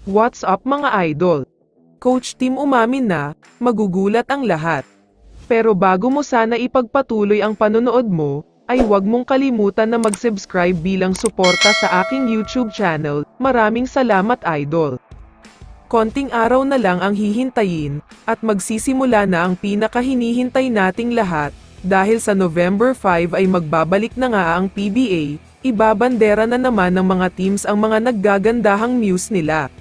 What's up mga idol? Coach Tim umamin na, magugulat ang lahat. Pero bago mo sana ipagpatuloy ang panonood mo, ay huwag mong kalimutan na mag-subscribe bilang suporta sa aking YouTube channel. Maraming salamat idol. Konting araw na lang ang hihintayin, at magsisimula na ang pinakahinihintay nating lahat, dahil sa November 5 ay magbabalik na nga ang PBA, ibabandera na naman ng mga teams ang mga naggagandahang news nila.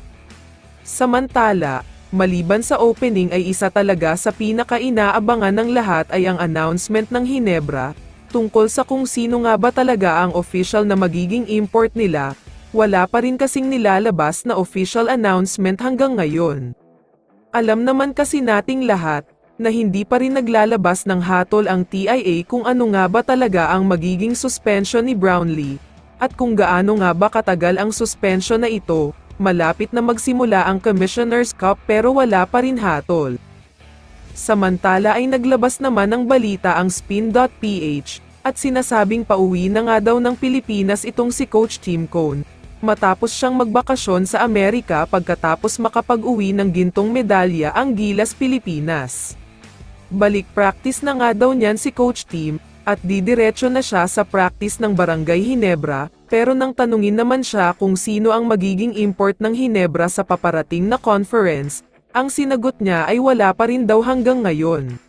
Samantala, maliban sa opening ay isa talaga sa pinaka-inaabangan ng lahat ay ang announcement ng Ginebra, tungkol sa kung sino nga ba talaga ang official na magiging import nila. Wala pa rin kasing nilalabas na official announcement hanggang ngayon. Alam naman kasi nating lahat, na hindi pa rin naglalabas ng hatol ang TIA kung ano nga ba talaga ang magiging suspension ni Brownlee, at kung gaano nga ba katagal ang suspension na ito. Malapit na magsimula ang Commissioner's Cup pero wala pa rin hatol. Samantala ay naglabas naman ng balita ang Spin.ph, at sinasabing pauwi na nga daw ng Pilipinas itong si Coach Tim Cone, matapos siyang magbakasyon sa Amerika pagkatapos makapag-uwi ng gintong medalya ang Gilas Pilipinas. Balik practice na nga daw niyan si Coach Tim, at didiretso na siya sa practice ng Barangay Ginebra, pero nang tanungin naman siya kung sino ang magiging import ng Ginebra sa paparating na conference, ang sinagot niya ay wala pa rin daw hanggang ngayon.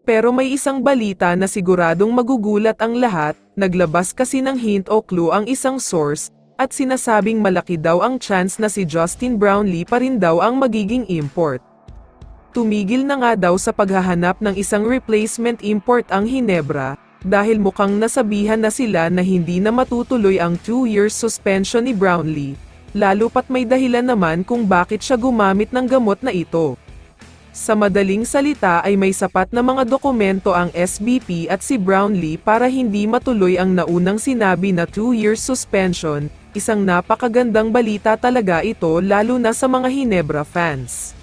Pero may isang balita na siguradong magugulat ang lahat, naglabas kasi ng hint o clue ang isang source, at sinasabing malaki daw ang chance na si Justin Brownlee pa rin daw ang magiging import. Tumigil na nga daw sa paghahanap ng isang replacement import ang Ginebra, dahil mukhang nasabihan na sila na hindi na matutuloy ang 2 years suspension ni Brownlee, lalo pat may dahilan naman kung bakit siya gumamit ng gamot na ito. Sa madaling salita ay may sapat na mga dokumento ang SBP at si Brownlee para hindi matuloy ang naunang sinabi na 2 years suspension. Isang napakagandang balita talaga ito lalo na sa mga Ginebra fans.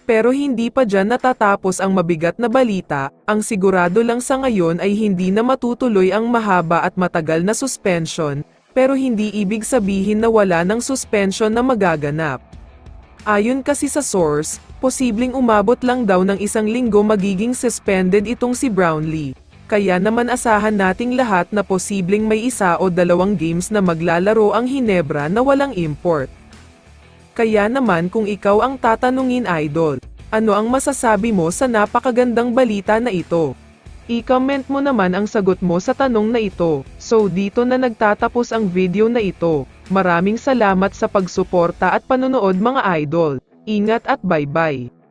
Pero hindi pa dyan natatapos ang mabigat na balita, ang sigurado lang sa ngayon ay hindi na matutuloy ang mahaba at matagal na suspension, pero hindi ibig sabihin na wala ng suspension na magaganap. Ayon kasi sa source, posibleng umabot lang daw ng 1 linggo magiging suspended itong si Brownlee, kaya naman asahan nating lahat na posibleng may 1 o 2 games na maglalaro ang Ginebra na walang import. Kaya naman kung ikaw ang tatanungin idol, ano ang masasabi mo sa napakagandang balita na ito? I-comment mo naman ang sagot mo sa tanong na ito. So dito na nagtatapos ang video na ito. Maraming salamat sa pagsuporta at panonood mga idol. Ingat at bye-bye.